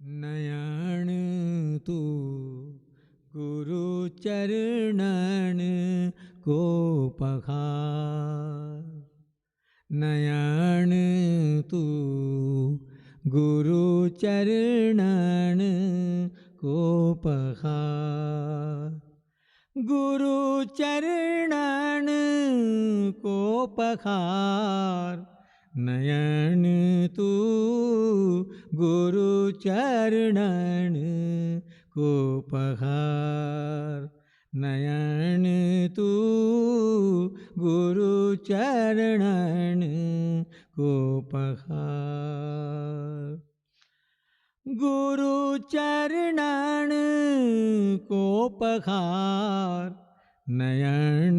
नयन तू गुरु चरणन को पखार। नयन तू गुरु चरणन को पखार। गुरु चरणन को पखार। नयन तू गुरु चरणन को पखार। नयन तू गुरु चरणन को पखार। गुरु चरणन को पखार। नयन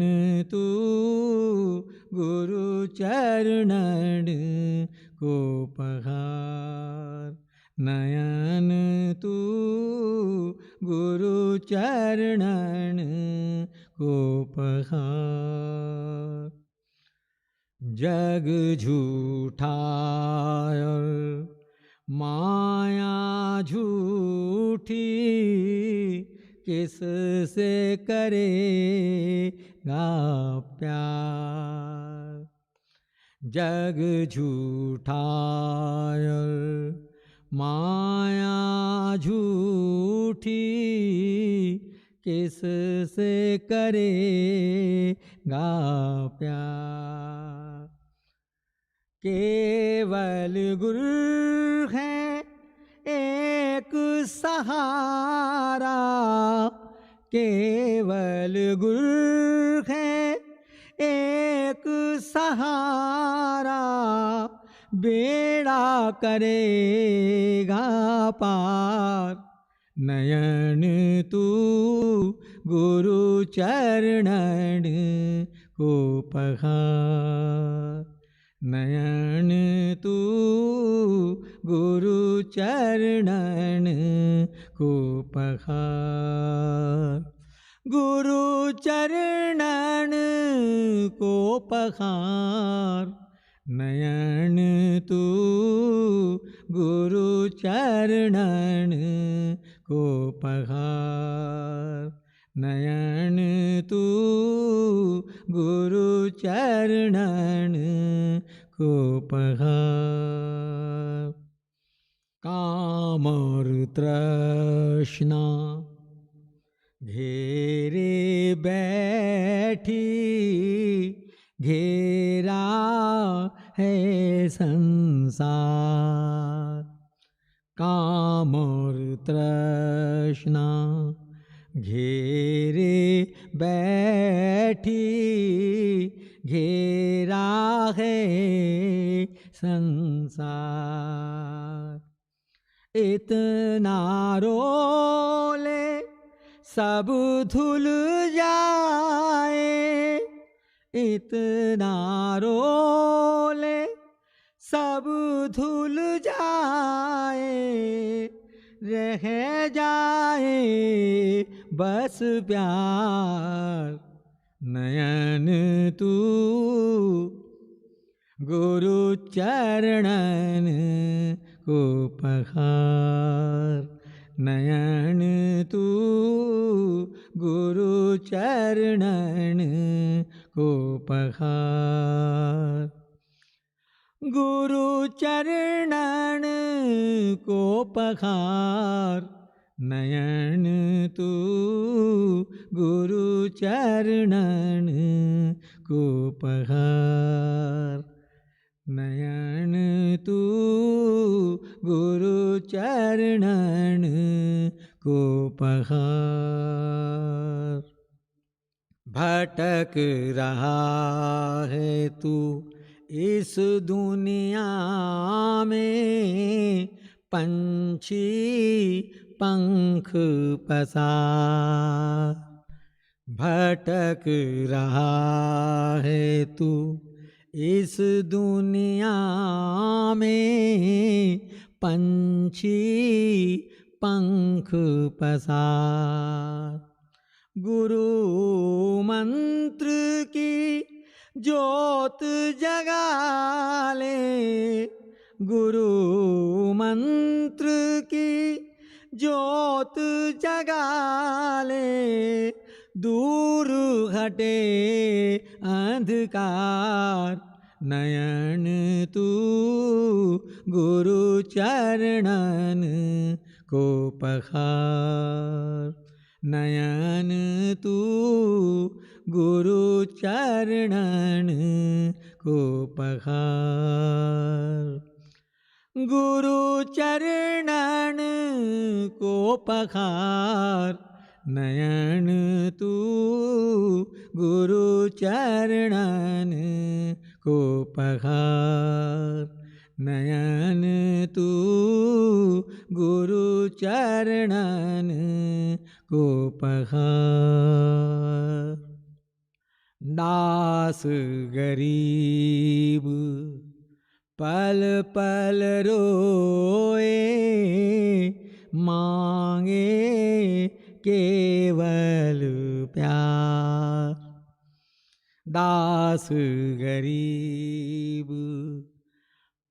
तू गुरु चरणन को पखार। नयन तू गुरु चरणन को पखार। जग झूठा और माया झूठी किस से करेगा प्यार। जग झूठा और माया झूठी किस से करेगा प्यार। केवल गुरु है एक सहारा। केवल गुरु है एक सहारा। बेड़ा करेगा पार। नयन तू गुरु चरणन को पखार। नयन तू गुरु चरणन को पखार। गुरु चरणन को पखार। नयन तू गुरु चरणन को पखार। नयन तू गुरु चरणन को पखार। काम और तृष्णा घेरे बैठी घेरा है संसार। काम और तृष्णा घेरे बैठी घेरा है संसार। इतना रोले सब धुल जाए। इतना रोले सब धुल जाए। रह जाए बस प्यार। नयन तू गुरु चरणन को पखार। नयन तू गुरु चरणन को पखार। गुरु चरणन को पखार। नयन तू गुरु चरणन को पखार। नयन तू गुरु चरणन को पखार। भटक रहा है तू इस दुनिया में। पंछी पंख पसार। भटक रहा है तू इस दुनिया में। पंछी पंख पसार। गुरु मंत्र की ज्योत जगा ले। गुरु मंत्र की ज्योत जगा ले, दूर हटे अंधकार। नयन तू गुरु चरणन को पखार, नयन तू गुरु चरणन को पखार। गुरु चरणन को पखार, नयन तू गुरु चरणन को पखार। नयन तू गुरु चरणन को पखार। दास गरीब पल पल रोए, मांगे केवल प्यार। दास गरीब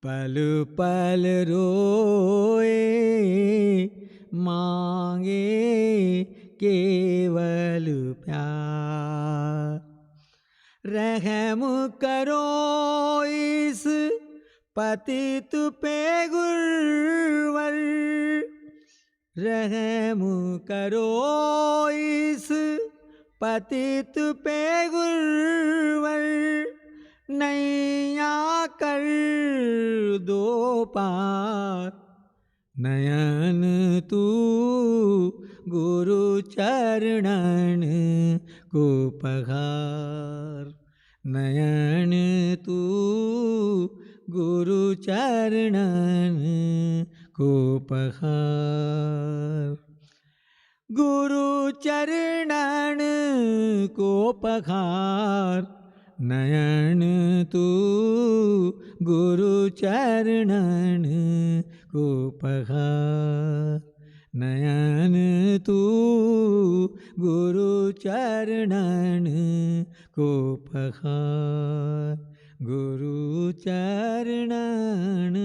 पल पल रोए, मांगे केवल प्यार। रहम करो इस पतित पे गुरुवर, रहम करो इस पतित पे गुरुवर। नैया कर दो पार, नयन तू गुरु चरणन को पखार। नयन तू गुरु चरणन को पखार। गुरु चरणन को पखार, नयन तू गुरु चरणन को पखार। नयन तू गुरु चरणन को पखार। गुरु चरणन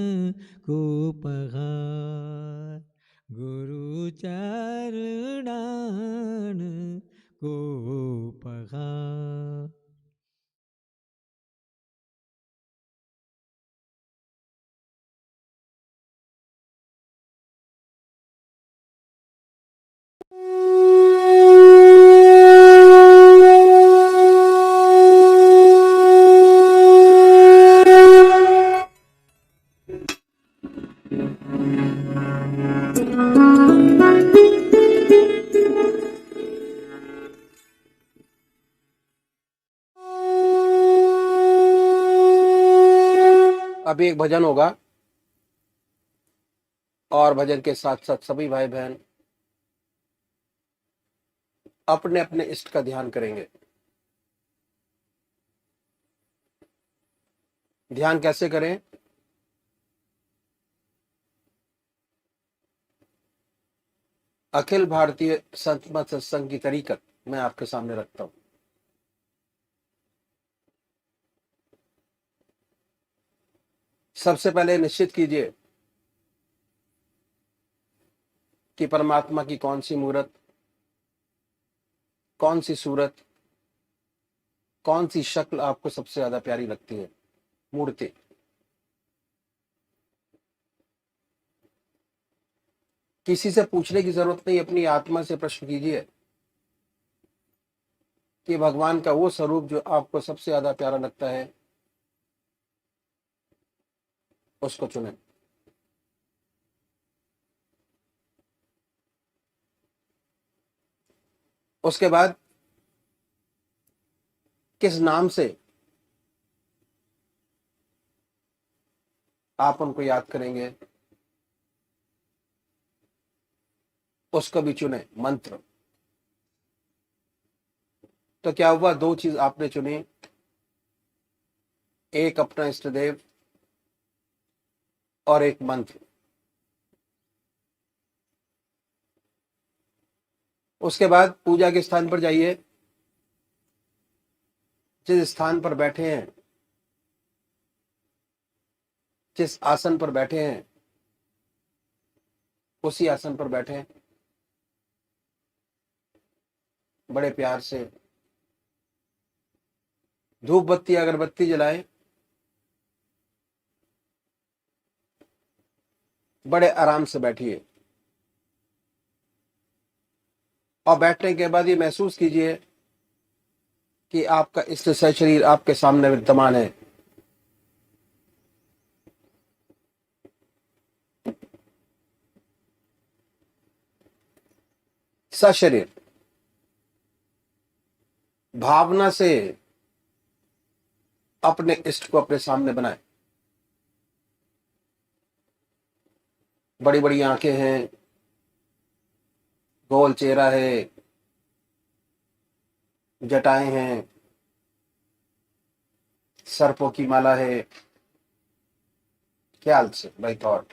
को पखार। गुरु चरणन को पखार। अभी एक भजन होगा और भजन के साथ साथ सभी भाई बहन अपने अपने इष्ट का ध्यान करेंगे। ध्यान कैसे करें? अखिल भारतीय संत मत सत्संग की तरीकत मैं आपके सामने रखता हूं। सबसे पहले निश्चित कीजिए कि परमात्मा की कौन सी मूर्त, कौन सी सूरत, कौन सी शक्ल आपको सबसे ज्यादा प्यारी लगती है। मूर्ति किसी से पूछने की जरूरत नहीं, अपनी आत्मा से प्रश्न कीजिए कि भगवान का वो स्वरूप जो आपको सबसे ज्यादा प्यारा लगता है उसको चुनें। उसके बाद किस नाम से आप उनको याद करेंगे उसको भी चुने। मंत्र तो क्या हुआ, दो चीज आपने चुनी, एक अपना इष्ट देव और एक मंत्र। उसके बाद पूजा के स्थान पर जाइए, जिस स्थान पर बैठे हैं जिस आसन पर बैठे हैं उसी आसन पर बैठे, बड़े प्यार से धूप बत्ती अगरबत्ती जलाएं, बड़े आराम से बैठिए और बैठने के बाद ये महसूस कीजिए कि आपका इष्ट शरीर आपके सामने विद्यमान है। सशरीर भावना से अपने इष्ट को अपने सामने बनाए। बड़ी बड़ी आंखें हैं, गोल चेहरा है, जटाएं हैं, सर्पों की माला है। ख्याल से बाई थॉट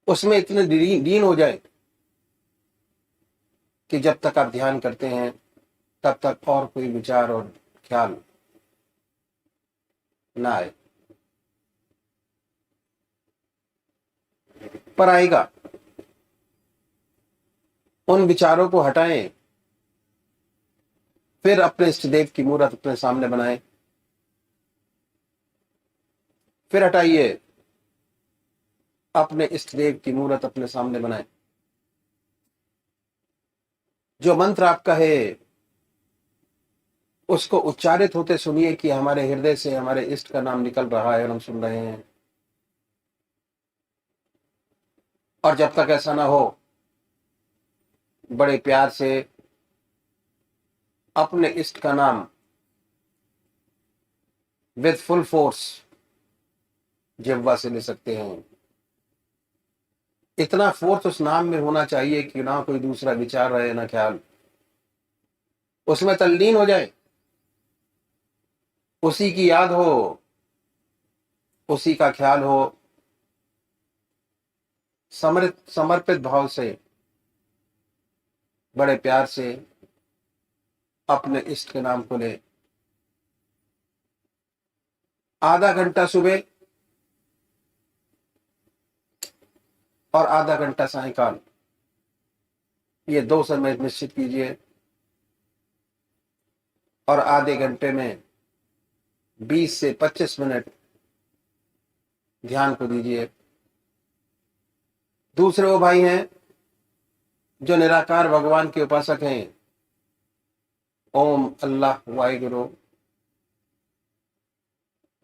उसमें इतने लीन हो जाए कि जब तक आप ध्यान करते हैं तब तक और कोई विचार और ख्याल ना आए, पर आएगा। उन विचारों को हटाएं, फिर अपने इष्ट देव की मूर्त अपने सामने बनाएं, फिर हटाइए, अपने इष्ट देव की मूर्त अपने सामने बनाएं। जो मंत्र आपका है उसको उच्चारित होते सुनिए कि हमारे हृदय से हमारे इष्ट का नाम निकल रहा है और हम सुन रहे हैं। और जब तक ऐसा ना हो, बड़े प्यार से अपने इष्ट का नाम विद फुल फोर्स जिह्वा से ले सकते हैं। इतना फोर्स उस नाम में होना चाहिए कि ना कोई दूसरा विचार रहे ना ख्याल, उसमें तल्लीन हो जाए, उसी की याद हो, उसी का ख्याल हो। समर्पित भाव से बड़े प्यार से अपने इष्ट के नाम को ले। आधा घंटा सुबह और आधा घंटा सायंकाल, ये 2 समय निश्चित कीजिए और आधे घंटे में 20 से 25 मिनट ध्यान को दीजिए। दूसरे वो भाई हैं जो निराकार भगवान के उपासक हैं, ओम अल्लाह वाहिगुरु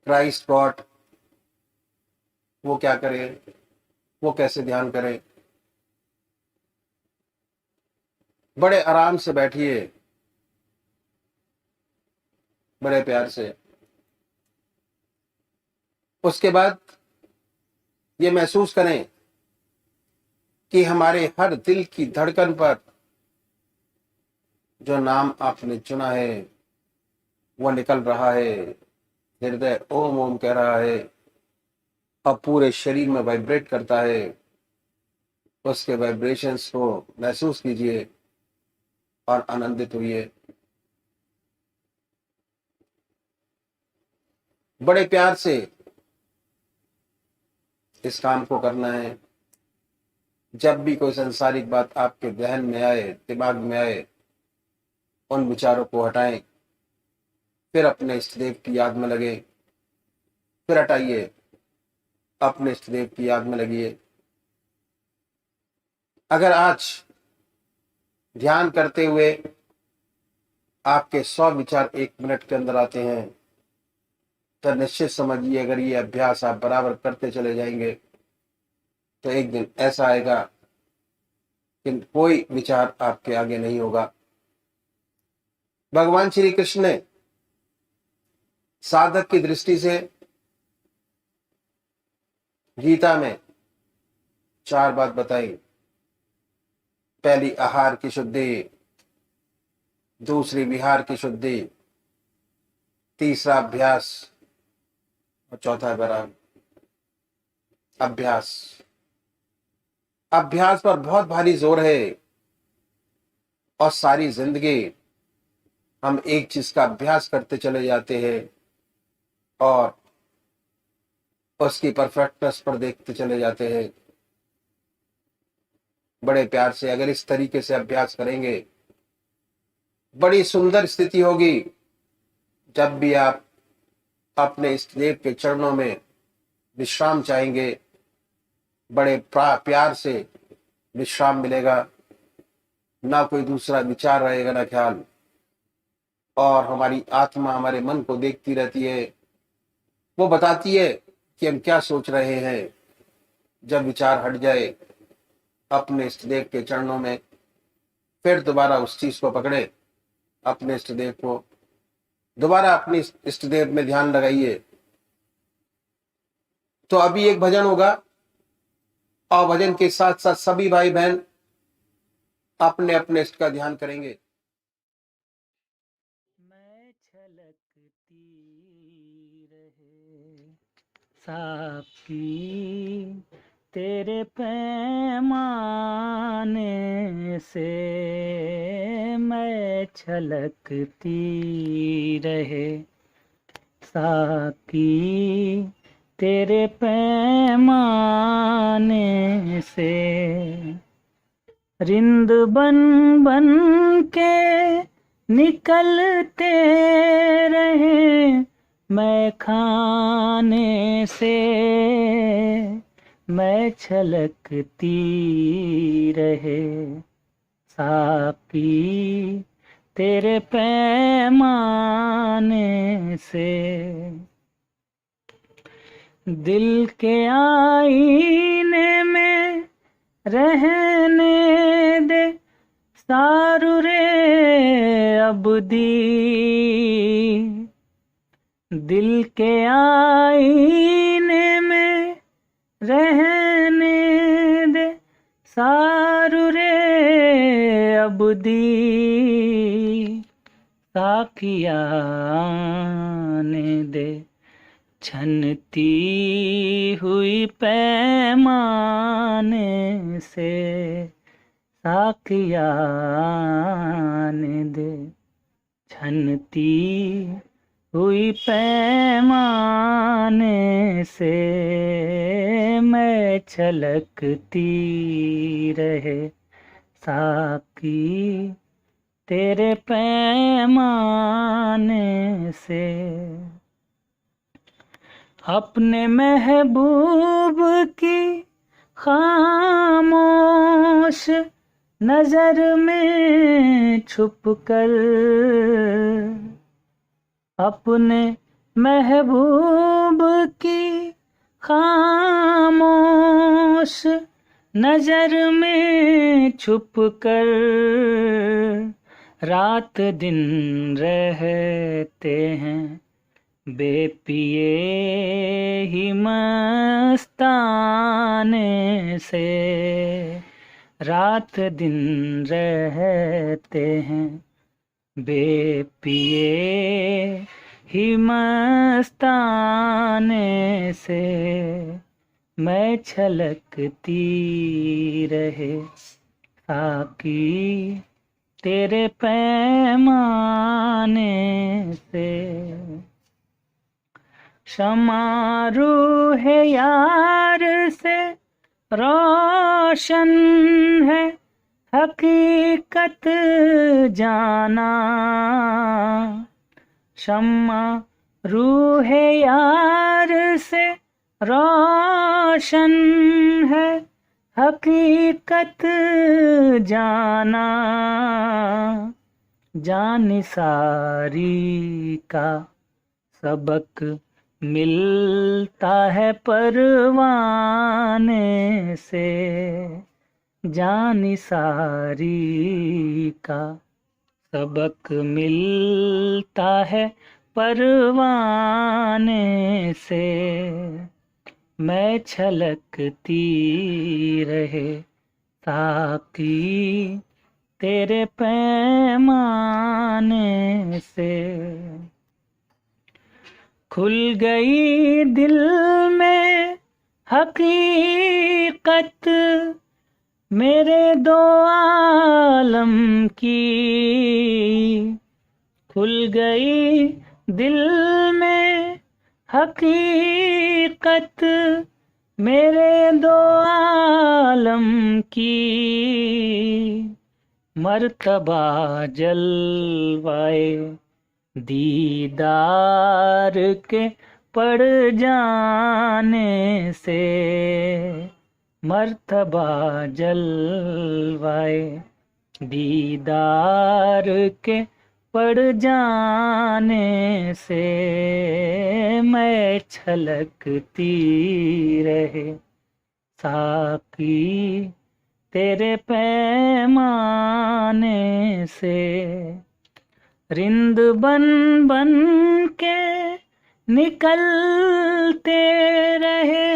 क्राइस्ट गॉड, वो क्या करें, वो कैसे ध्यान करें। बड़े आराम से बैठिए, बड़े प्यार से। उसके बाद ये महसूस करें कि हमारे हर दिल की धड़कन पर जो नाम आपने चुना है वो निकल रहा है। हृदय ओम ओम कह रहा है और पूरे शरीर में वाइब्रेट करता है। उसके वाइब्रेशंस को महसूस कीजिए और आनंदित हुइए। बड़े प्यार से इस काम को करना है। जब भी कोई सांसारिक बात आपके जहन में आए, दिमाग में आए, उन विचारों को हटाएं, फिर अपने इष्ट देव की याद में लगे, फिर हटाइए, अपने इष्ट देव की याद में लगिए। अगर आज ध्यान करते हुए आपके 100 विचार 1 मिनट के अंदर आते हैं तो निश्चित समझिए, अगर ये अभ्यास आप बराबर करते चले जाएंगे तो एक दिन ऐसा आएगा कि कोई विचार आपके आगे नहीं होगा। भगवान श्री कृष्ण ने साधक की दृष्टि से गीता में 4 बात बताई। पहली आहार की शुद्धि, दूसरी विहार की शुद्धि, तीसरा अभ्यास और चौथा विराम। अभ्यास, अभ्यास पर बहुत भारी जोर है और सारी जिंदगी हम एक चीज का अभ्यास करते चले जाते हैं और उसकी परफेक्टनेस पर देखते चले जाते हैं। बड़े प्यार से अगर इस तरीके से अभ्यास करेंगे, बड़ी सुंदर स्थिति होगी। जब भी आप अपने इष्ट देव के चरणों में विश्राम चाहेंगे, बड़े प्यार से विश्राम मिलेगा। ना कोई दूसरा विचार रहेगा, ना ख्याल, और हमारी आत्मा हमारे मन को देखती रहती है। वो बताती है कि हम क्या सोच रहे हैं। जब विचार हट जाए, अपने इष्ट देव के चरणों में फिर दोबारा उस चीज को पकड़े, अपने इष्ट देव को दोबारा अपने इष्ट देव में ध्यान लगाइए। तो अभी एक भजन होगा, और भजन के साथ साथ सभी भाई बहन अपने अपने इष्ट का ध्यान करेंगे। मैं छलकती रहे साकी तेरे पैमाने से, मैं छलकती रहे साकी तेरे पैमाने से। रिंद बन बन के निकलते रहे मैं खाने से, मैं छलकती रहे साकी तेरे पैमाने से। दिल के आईने में रहने दे सारू रे अबदी, दिल के आईने में रहने दे सारू रे अबदी, साकिया आने दे छनती हुई पैमाने से, साकिया आने दे छनती हुई पैमाने से, मैं छलकती रहे साकी तेरे पैमाने से। अपने महबूब की खामोश नजर में छुप कर, अपने महबूब की खामोश नजर में छुप कर, रात दिन रहते हैं बेपिए ही मस्ताने से, रात दिन रहते हैं बेपिए ही मस्ताने से, मैं छलकती रहे साकी तेरे पैमाने से। शमारू है यार से रोशन है हकीकत जाना, शम्मा रूह यार से रोशन है हकीकत जाना, जानिसारी का सबक मिलता है परवाने से, जानिसारी का सबक मिलता है परवाने से, मैं छलकती रहे साकी तेरे पैमाने से। खुल गई दिल में हकीकत मेरे दो आलम की, खुल गई दिल में हकीकत मेरे दो आलम की, मर्तबा जलवाए दीदार के पड़ जाने से, मर्तबा जलवाए दीदार के पड़ जाने से, मैं छलकती रहे साकी तेरे पैमाने से, रिंद बन बन के निकलते रहे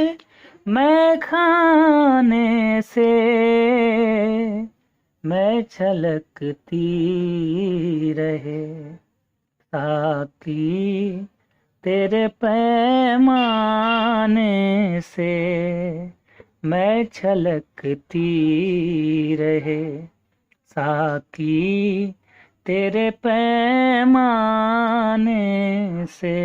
मैं खाने से, मैं छलकती रहे साकी तेरे पैमाने से, मैं छलकती रहे साकी तेरे पैमाने से।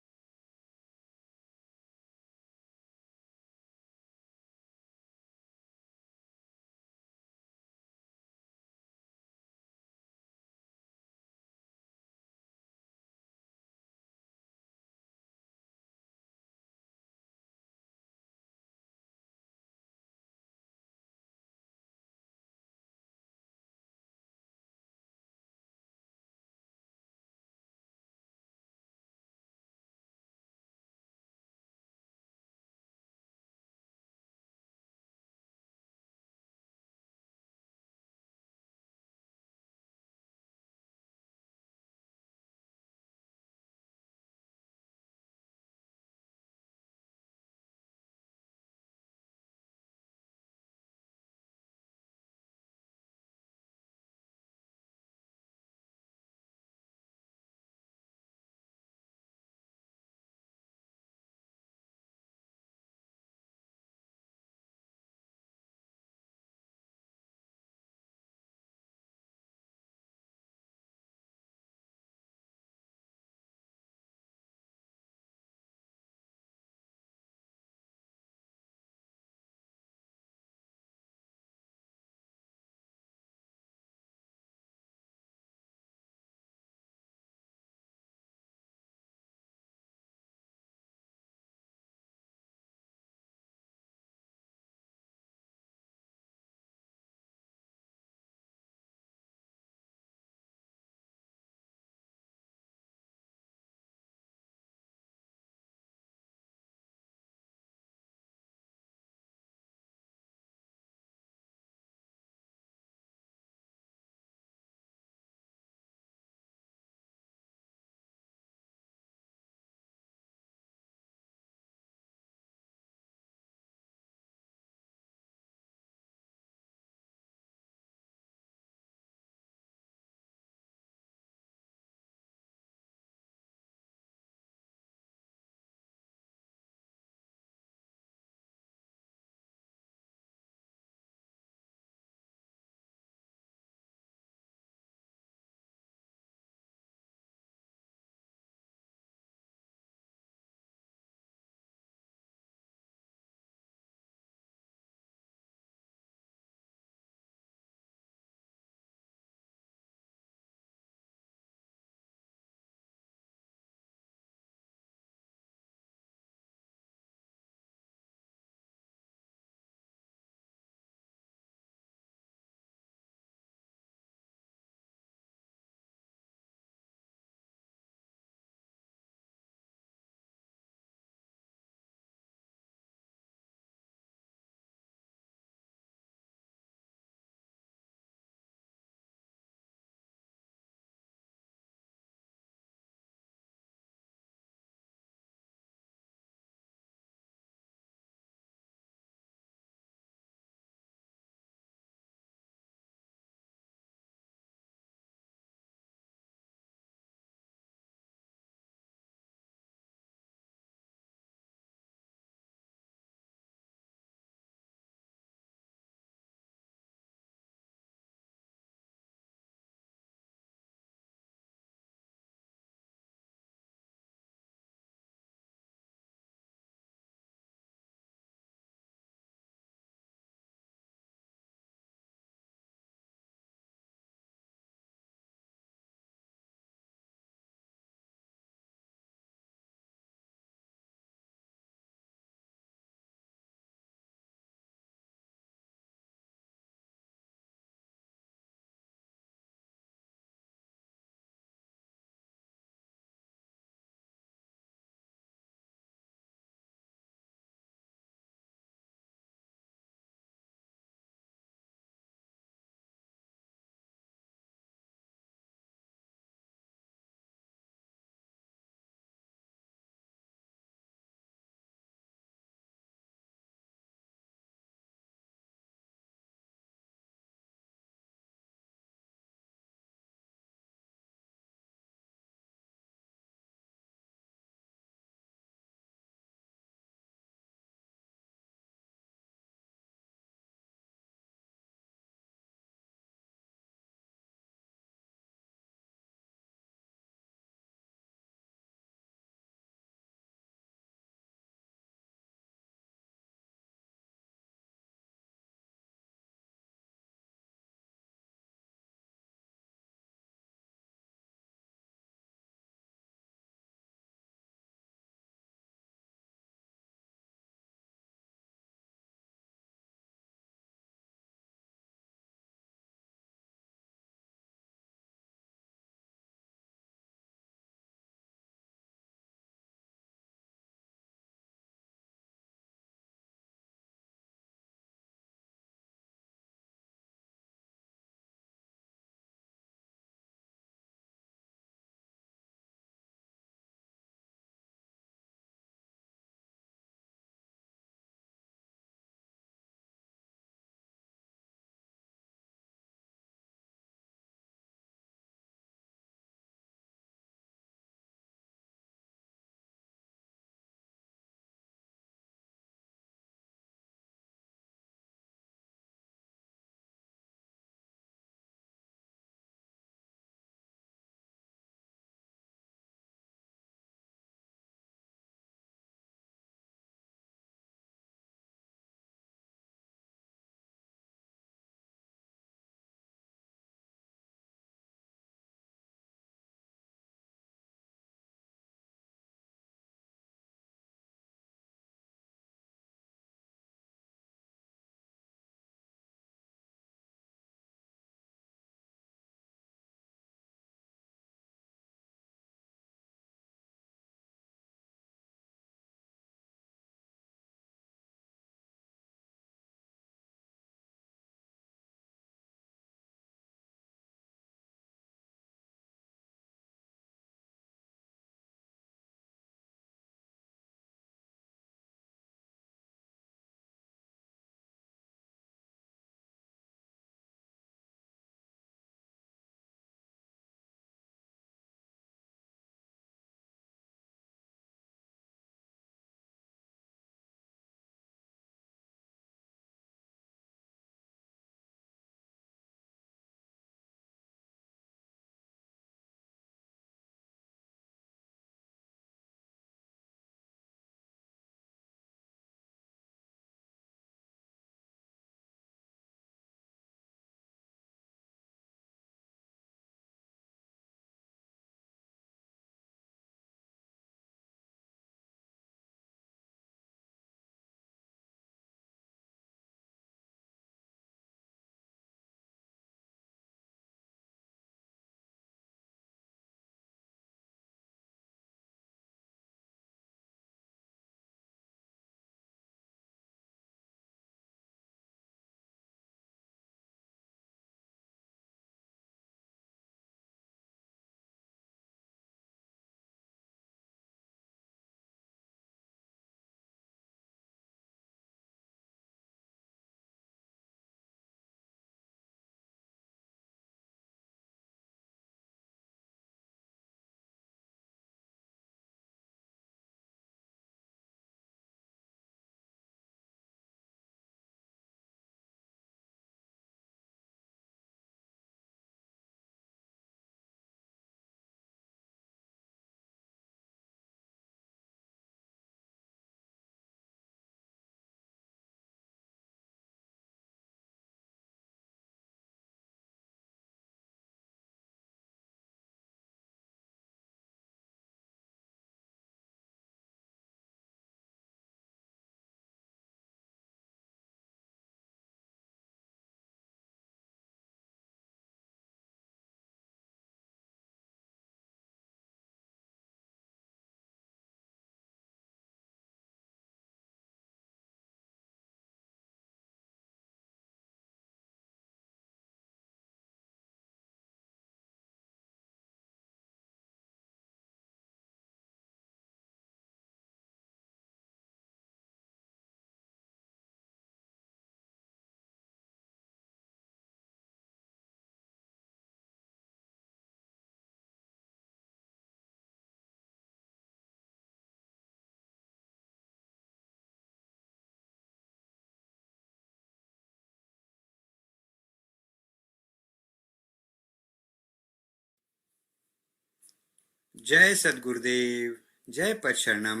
जय सद्गुरुदेव, जय परशरणम।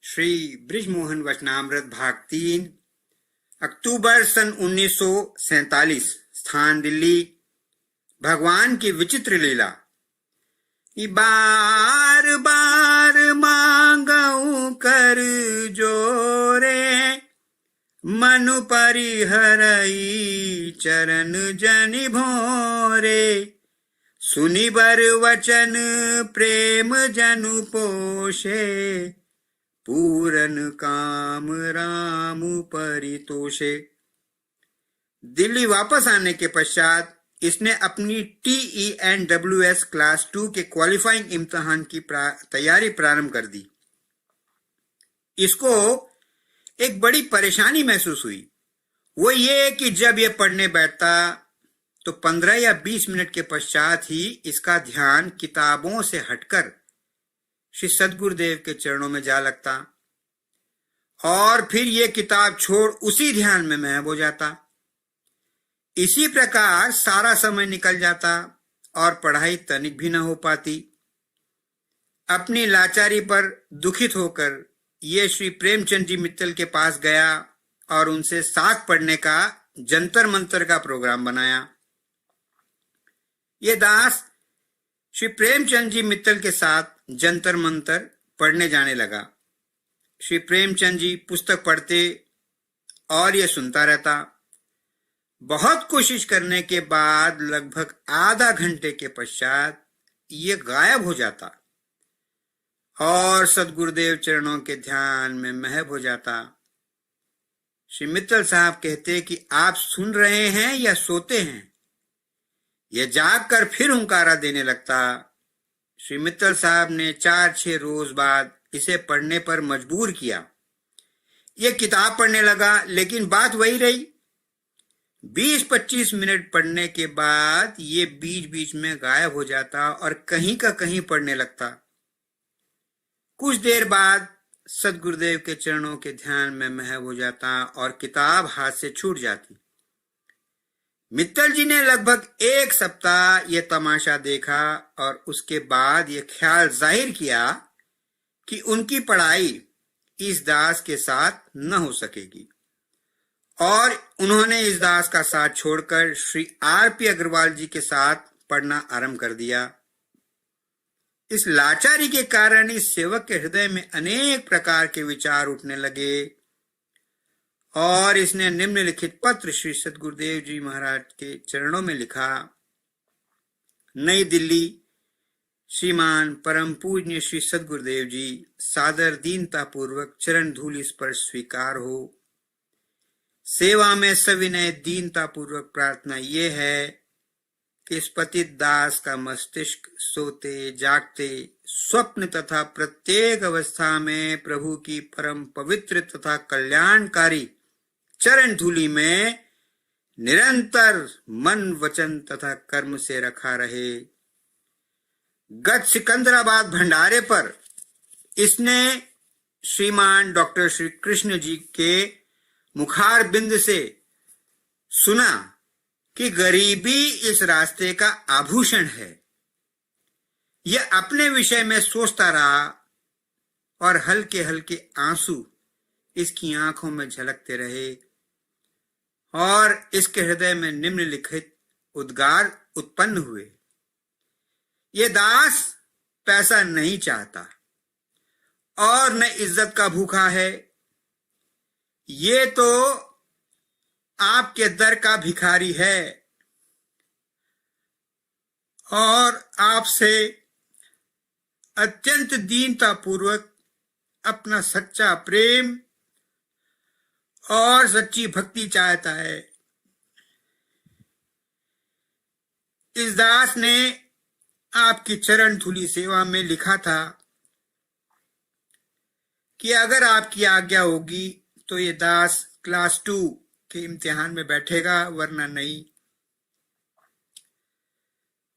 श्री बृजमोहन वचनामृत भाग 3, अक्टूबर सन 1947, स्थान दिल्ली। भगवान की विचित्र लीला। बार बार मांगऊ कर जोरे, मनु परिहरई चरण जनि भोरे। सुनि बर वचन प्रेम जनु पोषे, पूरन काम राम परितोषे। दिल्ली वापस आने के पश्चात इसने अपनी TENWS क्लास 2 के क्वालिफाइंग इम्तिहान की तैयारी प्रारंभ कर दी। इसको एक बड़ी परेशानी महसूस हुई। वो ये कि जब ये पढ़ने बैठता तो 15 या 20 मिनट के पश्चात ही इसका ध्यान किताबों से हटकर श्री सद्गुरुदेव के चरणों में जा लगता और फिर ये किताब छोड़ उसी ध्यान में महव हो जाता। इसी प्रकार सारा समय निकल जाता और पढ़ाई तनिक भी न हो पाती। अपनी लाचारी पर दुखित होकर ये श्री प्रेमचंद जी मित्तल के पास गया और उनसे साख पढ़ने का जंतर मंतर का प्रोग्राम बनाया। ये दास श्री प्रेमचंद जी मित्तल के साथ जंतर मंतर पढ़ने जाने लगा। श्री प्रेमचंद जी पुस्तक पढ़ते और ये सुनता रहता। बहुत कोशिश करने के बाद लगभग आधा घंटे के पश्चात ये गायब हो जाता और सद्गुरुदेव चरणों के ध्यान में महव हो जाता। श्री मित्तल साहब कहते कि आप सुन रहे हैं या सोते हैं? यह जागकर फिर हुंकारा देने लगता। श्री मित्तल साहब ने 4-6 रोज बाद इसे पढ़ने पर मजबूर किया। यह किताब पढ़ने लगा, लेकिन बात वही रही। 20-25 मिनट पढ़ने के बाद ये बीच बीच में गायब हो जाता और कहीं का कहीं पढ़ने लगता। कुछ देर बाद सद्गुरुदेव के चरणों के ध्यान में महव हो जाता और किताब हाथ से छूट जाती। मित्तल जी ने लगभग 1 सप्ताह ये तमाशा देखा और उसके बाद ये ख्याल जाहिर किया कि उनकी पढ़ाई इस दास के साथ न हो सकेगी और उन्होंने इस दास का साथ छोड़कर श्री RP अग्रवाल जी के साथ पढ़ना आरंभ कर दिया। इस लाचारी के कारण इस सेवक के हृदय में अनेक प्रकार के विचार उठने लगे और इसने निम्नलिखित पत्र श्री सद्गुरुदेव जी महाराज के चरणों में लिखा। नई दिल्ली, श्रीमान परम पूज्य श्री सद्गुरुदेव जी, सादर दीनता पूर्वक चरण धूलि स्पर्श स्वीकार हो। सेवा में सविनय दीनता पूर्वक प्रार्थना ये है कि इस पतित दास का मस्तिष्क सोते जागते स्वप्न तथा प्रत्येक अवस्था में प्रभु की परम पवित्र तथा कल्याणकारी चरण धूलि में निरंतर मन वचन तथा कर्म से रखा रहे। गत सिकंदराबाद भंडारे पर इसने श्रीमान डॉक्टर श्री कृष्ण जी के मुखार बिंद से सुना कि गरीबी इस रास्ते का आभूषण है। यह अपने विषय में सोचता रहा और हल्के हल्के आंसू इसकी आंखों में झलकते रहे और इसके हृदय में निम्नलिखित उद्गार उत्पन्न हुए। ये दास पैसा नहीं चाहता और न इज्जत का भूखा है। ये तो आपके दर का भिखारी है और आपसे अत्यंत दीनता पूर्वक अपना सच्चा प्रेम और सच्ची भक्ति चाहता है। इस दास ने आपकी चरण धूलि सेवा में लिखा था कि अगर आपकी आज्ञा होगी तो ये दास क्लास 2 के इम्तिहान में बैठेगा, वरना नहीं।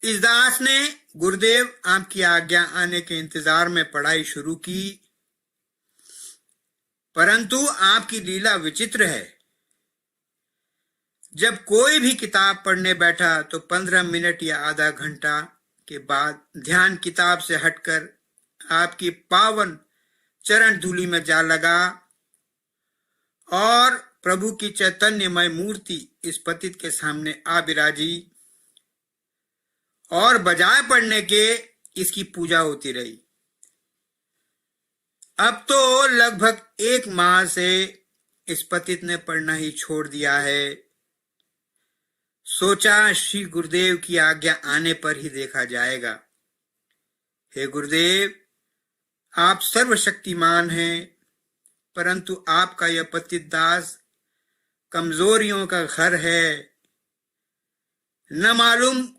इस दास ने गुरुदेव आपकी आज्ञा आने के इंतजार में पढ़ाई शुरू की, परंतु आपकी लीला विचित्र है। जब कोई भी किताब पढ़ने बैठा तो 15 मिनट या आधा घंटा के बाद ध्यान किताब से हटकर आपकी पावन चरण धूलि में जा लगा और प्रभु की चैतन्यमय मूर्ति इस पतित के सामने आ विराजी और बजाय पढ़ने के इसकी पूजा होती रही। अब तो लगभग 1 माह से इस पतित ने पढ़ना ही छोड़ दिया है। सोचा श्री गुरुदेव की आज्ञा आने पर ही देखा जाएगा। हे गुरुदेव, आप सर्वशक्तिमान हैं, परंतु आपका यह पतित दास कमजोरियों का घर है। न मालूम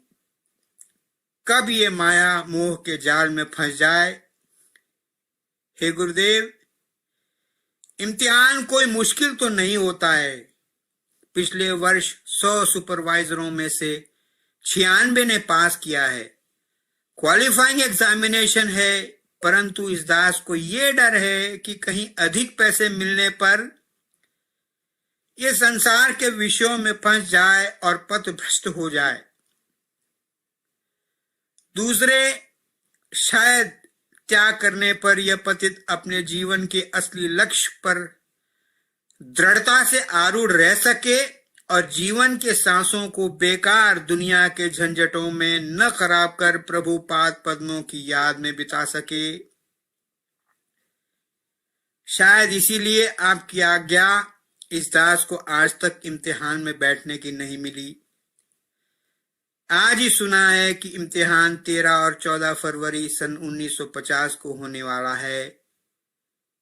कब ये माया मोह के जाल में फंस जाए। हे गुरुदेव, इम्तिहान कोई मुश्किल तो नहीं होता है। पिछले वर्ष 100 सुपरवाइजरों में से 96 ने पास किया है। क्वालिफाइंग एग्जामिनेशन है, परंतु इस दास को ये डर है कि कहीं अधिक पैसे मिलने पर ये संसार के विषयों में फंस जाए और पथभ्रष्ट हो जाए। दूसरे शायद त्याग करने पर यह पतित अपने जीवन के असली लक्ष्य पर दृढ़ता से आरूढ़ रह सके और जीवन के सांसों को बेकार दुनिया के झंझटों में न खराब कर प्रभु पाद पद्मों की याद में बिता सके। शायद इसीलिए आपकी आज्ञा इस दास को आज तक इम्तिहान में बैठने की नहीं मिली। आज ही सुना है कि इम्तिहान 13 और 14 फरवरी सन 1950 को होने वाला है।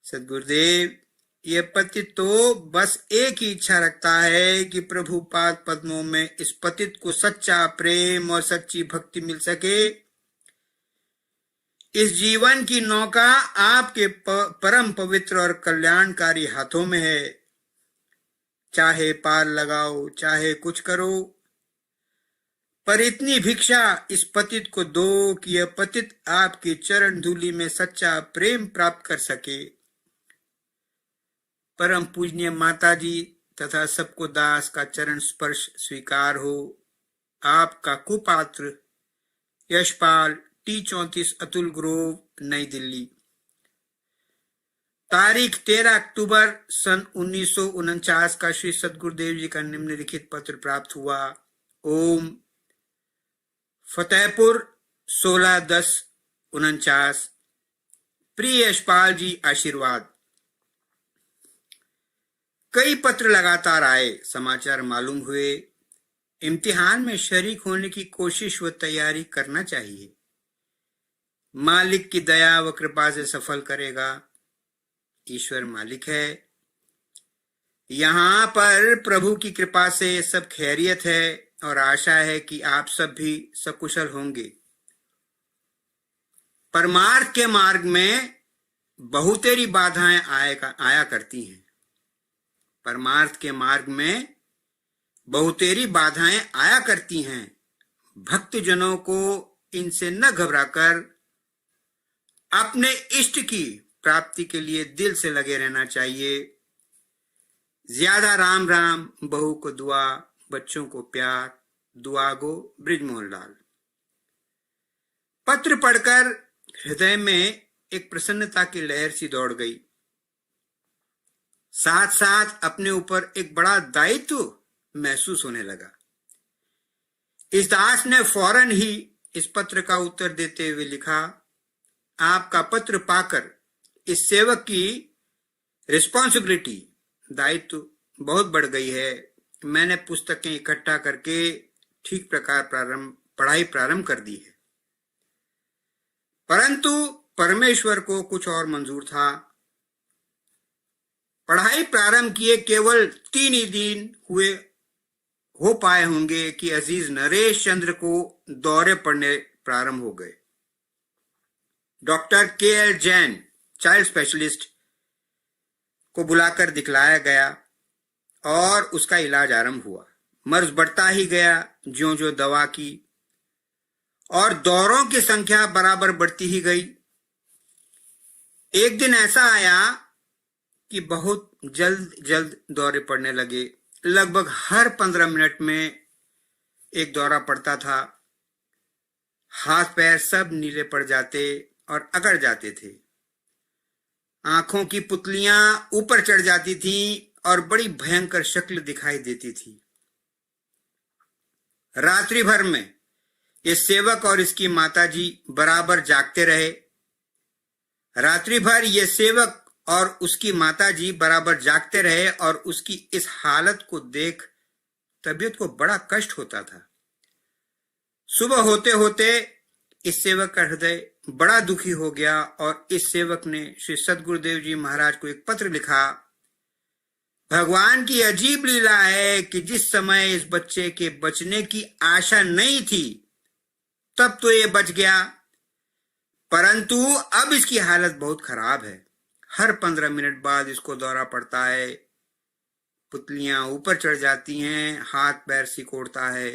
सद्गुरुदेव, ये पतित तो बस एक ही इच्छा रखता है कि प्रभु पाद पद्मों में इस पतित को सच्चा प्रेम और सच्ची भक्ति मिल सके। इस जीवन की नौका आपके परम पवित्र और कल्याणकारी हाथों में है। चाहे पार लगाओ, चाहे कुछ करो, पर इतनी भिक्षा इस पतित को दो कि यह पतित आपकी चरण धूलि में सच्चा प्रेम प्राप्त कर सके। परम पूजनीय माता जी तथा सबको दास का चरण स्पर्श स्वीकार हो। आपका कुपात्र यशपाल, T34 अतुल ग्रोव, नई दिल्ली। तारीख 13 अक्टूबर सन 1949 का श्री सद्गुरुदेव जी का निम्नलिखित पत्र प्राप्त हुआ। ओम फतेहपुर 16/10/49। प्रिय यशपाल जी, आशीर्वाद। कई पत्र लगातार आए, समाचार मालूम हुए। इम्तिहान में शरीक होने की कोशिश व तैयारी करना चाहिए। मालिक की दया व कृपा से सफल करेगा। ईश्वर मालिक है। यहाँ पर प्रभु की कृपा से सब खैरियत है और आशा है कि आप सब भी सकुशल होंगे। परमार्थ के मार्ग में बहुतेरी बाधाएं आया करती हैं। परमार्थ के मार्ग में बहुतेरी बाधाएं आया करती हैं। भक्तजनों को इनसे न घबराकर अपने इष्ट की प्राप्ति के लिए दिल से लगे रहना चाहिए। ज्यादा राम राम, बहू को दुआ, बच्चों को प्यार। दुआ गो, ब्रिजमोहन लाल। पत्र पढ़कर हृदय में एक प्रसन्नता की लहर सी दौड़ गई। साथ साथ अपने ऊपर एक बड़ा दायित्व महसूस होने लगा। इस दास ने फौरन ही इस पत्र का उत्तर देते हुए लिखा, आपका पत्र पाकर इस सेवक की रिस्पॉन्सिबिलिटी, दायित्व बहुत बढ़ गई है। मैंने पुस्तकें इकट्ठा करके ठीक प्रकार पढ़ाई प्रारंभ कर दी है। परंतु परमेश्वर को कुछ और मंजूर था। पढ़ाई प्रारंभ किए केवल 3 ही दिन हो पाए होंगे कि अजीज नरेश चंद्र को दौरे पड़ने प्रारंभ हो गए। Doctor KL Jain, child specialist, को बुलाकर दिखलाया गया और उसका इलाज आरंभ हुआ। मर्ज बढ़ता ही गया ज्यों ज्यों दवा की, और दौरों की संख्या बराबर बढ़ती ही गई। एक दिन ऐसा आया कि बहुत जल्द दौरे पड़ने लगे। लगभग हर 15 मिनट में एक दौरा पड़ता था। हाथ पैर सब नीले पड़ जाते और अकड़ जाते थे। आंखों की पुतलियां ऊपर चढ़ जाती थीं और बड़ी भयंकर शक्ल दिखाई देती थी। रात्रि भर में ये सेवक और इसकी माताजी बराबर जागते रहे। रात्रि भर ये सेवक और उसकी माताजी बराबर जागते रहे और उसकी इस हालत को देख तबीयत को बड़ा कष्ट होता था। सुबह होते होते इस सेवक का हृदय बड़ा दुखी हो गया और इस सेवक ने श्री सद्गुरुदेव जी महाराज को एक पत्र लिखा। भगवान की अजीब लीला है कि जिस समय इस बच्चे के बचने की आशा नहीं थी तब तो ये बच गया, परंतु अब इसकी हालत बहुत खराब है। हर 15 मिनट बाद इसको दौरा पड़ता है, पुतलियां ऊपर चढ़ जाती हैं, हाथ पैर सिकोड़ता है।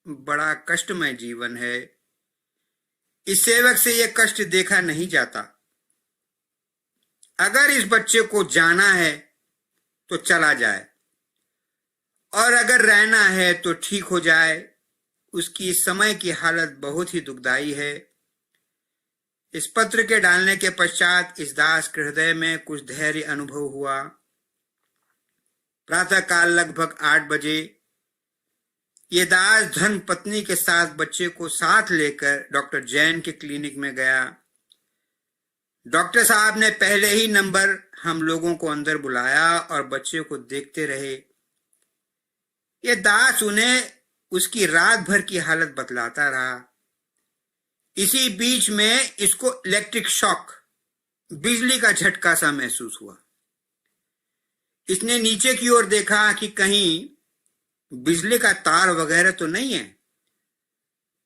बड़ा कष्टमय जीवन है। इस सेवक से यह कष्ट देखा नहीं जाता। अगर इस बच्चे को जाना है तो चला जाए और अगर रहना है तो ठीक हो जाए। उसकी इस समय की हालत बहुत ही दुखदाई है। इस पत्र के डालने के पश्चात इस दास के हृदय में कुछ धैर्य अनुभव हुआ। प्रातः काल लगभग 8 बजे ये दास धर्म पत्नी के साथ बच्चे को साथ लेकर डॉक्टर जैन के क्लिनिक में गया। डॉक्टर साहब ने पहले ही नंबर हम लोगों को अंदर बुलाया और बच्चे को देखते रहे। ये दास उन्हें उसकी रात भर की हालत बतलाता रहा। इसी बीच में इसको इलेक्ट्रिक शॉक, बिजली का झटका सा महसूस हुआ। इसने नीचे की ओर देखा कि कहीं बिजली का तार वगैरह तो नहीं है,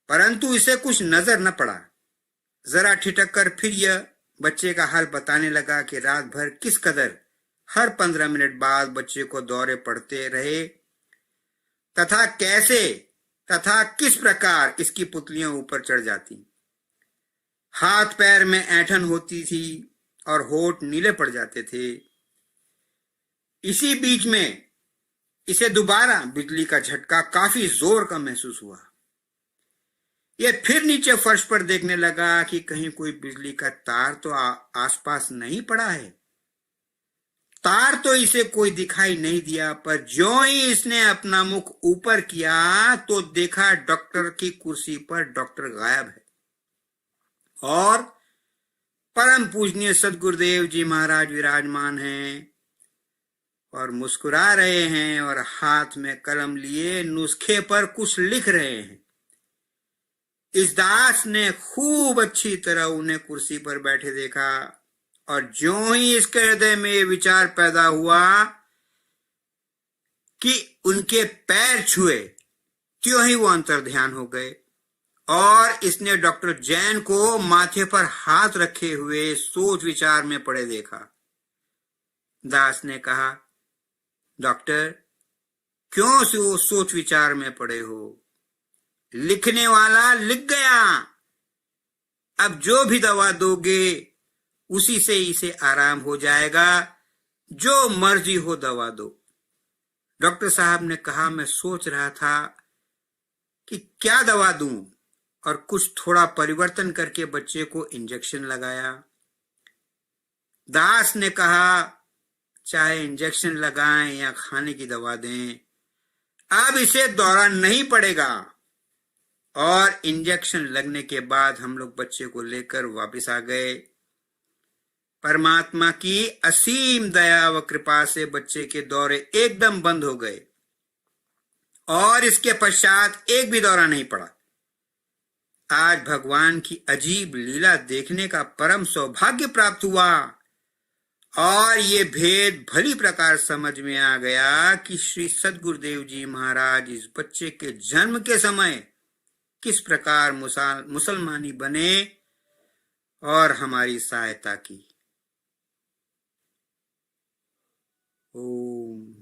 परंतु इसे कुछ नजर न पड़ा। जरा ठिठक कर फिर यह बच्चे का हाल बताने लगा कि रात भर किस कदर हर 15 मिनट बाद बच्चे को दौरे पड़ते रहे तथा कैसे तथा किस प्रकार इसकी पुतलियां ऊपर चढ़ जाती, हाथ पैर में ऐंठन होती थी और होठ नीले पड़ जाते थे। इसी बीच में इसे दोबारा बिजली का झटका काफी जोर का महसूस हुआ। यह फिर नीचे फर्श पर देखने लगा कि कहीं कोई बिजली का तार तो आसपास नहीं पड़ा है। तार तो इसे कोई दिखाई नहीं दिया, पर ज्यों ही इसने अपना मुख ऊपर किया तो देखा डॉक्टर की कुर्सी पर डॉक्टर गायब है और परम पूजनीय सद्गुरुदेव जी महाराज विराजमान हैं और मुस्कुरा रहे हैं और हाथ में कलम लिए नुस्खे पर कुछ लिख रहे हैं। इस दास ने खूब अच्छी तरह उन्हें कुर्सी पर बैठे देखा और ज्यों ही इसके हृदय में ये विचार पैदा हुआ कि उनके पैर छुए, त्यों ही वो अंतर्ध्यान हो गए और इसने डॉक्टर जैन को माथे पर हाथ रखे हुए सोच विचार में पड़े देखा। दास ने कहा, डॉक्टर, क्यों सोच विचार में पड़े हो? लिखने वाला लिख गया, अब जो भी दवा दोगे उसी से इसे आराम हो जाएगा, जो मर्जी हो दवा दो। डॉक्टर साहब ने कहा, मैं सोच रहा था कि क्या दवा दूं और कुछ थोड़ा परिवर्तन करके बच्चे को इंजेक्शन लगाया। दास ने कहा, चाहे इंजेक्शन लगाएं या खाने की दवा दें, अब इसे दौरा नहीं पड़ेगा। और इंजेक्शन लगने के बाद हम लोग बच्चे को लेकर वापस आ गए। परमात्मा की असीम दया व कृपा से बच्चे के दौरे एकदम बंद हो गए और इसके पश्चात एक भी दौरा नहीं पड़ा। आज भगवान की अजीब लीला देखने का परम सौभाग्य प्राप्त हुआ और ये भेद भली प्रकार समझ में आ गया कि श्री सद्गुरुदेव जी महाराज इस बच्चे के जन्म के समय किस प्रकार मुसलमानी बने और हमारी सहायता की। ओम।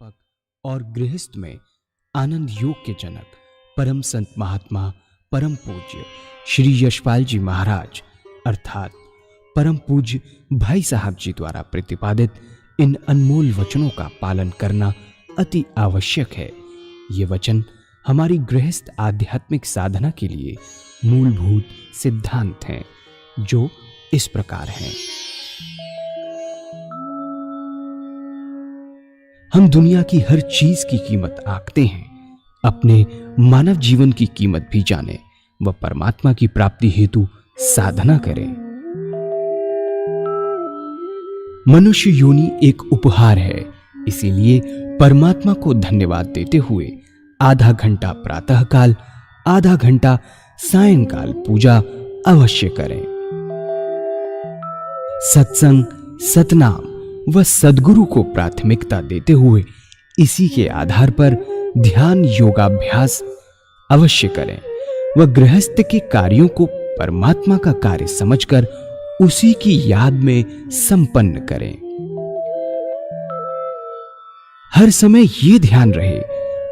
संस्थापक और गृहस्थ में आनंद योग के जनक परम संत महात्मा परम पूज्य श्री यशपाल जी महाराज अर्थात परम पूज्य भाई साहब जी द्वारा प्रतिपादित इन अनमोल वचनों का पालन करना अति आवश्यक है। ये वचन हमारी गृहस्थ आध्यात्मिक साधना के लिए मूलभूत सिद्धांत हैं, जो इस प्रकार हैं। हम दुनिया की हर चीज की कीमत आंकते हैं, अपने मानव जीवन की कीमत भी जानें व परमात्मा की प्राप्ति हेतु साधना करें। मनुष्य योनि एक उपहार है, इसीलिए परमात्मा को धन्यवाद देते हुए आधा घंटा प्रातःकाल, आधा घंटा सायंकाल पूजा अवश्य करें। सत्संग, सतनाम व सद्गुरु को प्राथमिकता देते हुए इसी के आधार पर ध्यान योगाभ्यास अवश्य करें व गृहस्थ के कार्यों को परमात्मा का कार्य समझकर उसी की याद में संपन्न करें। हर समय ये ध्यान रहे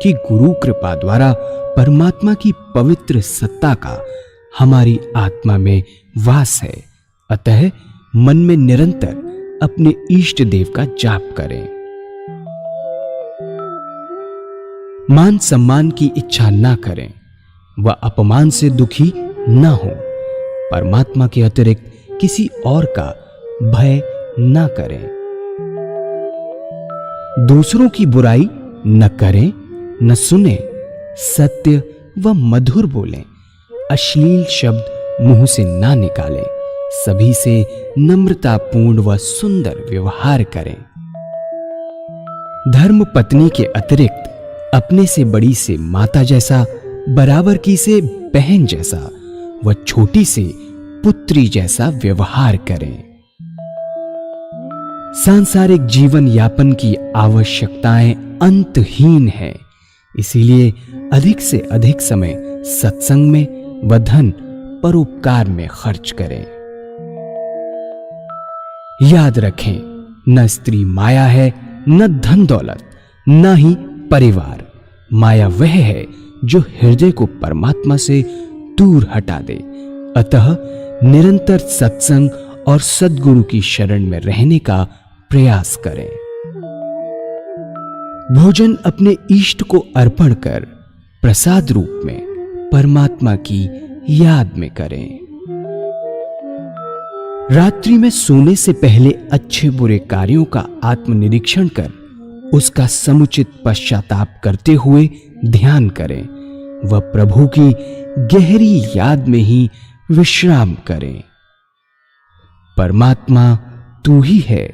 कि गुरु कृपा द्वारा परमात्मा की पवित्र सत्ता का हमारी आत्मा में वास है, अतः मन में निरंतर अपने इष्ट देव का जाप करें। मान सम्मान की इच्छा ना करें व अपमान से दुखी ना हो। परमात्मा के अतिरिक्त किसी और का भय ना करें। दूसरों की बुराई न करें, न सुने, सत्य व मधुर बोलें, अश्लील शब्द मुंह से ना निकालें, सभी से नम्रतापूर्ण व सुंदर व्यवहार करें। धर्म पत्नी के अतिरिक्त अपने से बड़ी से माता जैसा, बराबर की से बहन जैसा व छोटी से पुत्री जैसा व्यवहार करें। सांसारिक जीवन यापन की आवश्यकताएं अंतहीन है, इसीलिए अधिक से अधिक समय सत्संग में व धन परोपकार में खर्च करें। याद रखें, न स्त्री माया है, न धन दौलत, न ही परिवार। माया वह है जो हृदय को परमात्मा से दूर हटा दे। अतः निरंतर सत्संग और सद्गुरु की शरण में रहने का प्रयास करें। भोजन अपने इष्ट को अर्पण कर प्रसाद रूप में परमात्मा की याद में करें। रात्रि में सोने से पहले अच्छे बुरे कार्यों का आत्मनिरीक्षण कर उसका समुचित पश्चाताप करते हुए ध्यान करें व प्रभु की गहरी याद में ही विश्राम करें। परमात्मा तू ही है,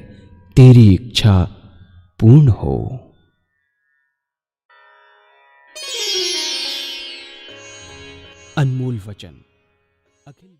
तेरी इच्छा पूर्ण हो। अनमोल वचन अखिल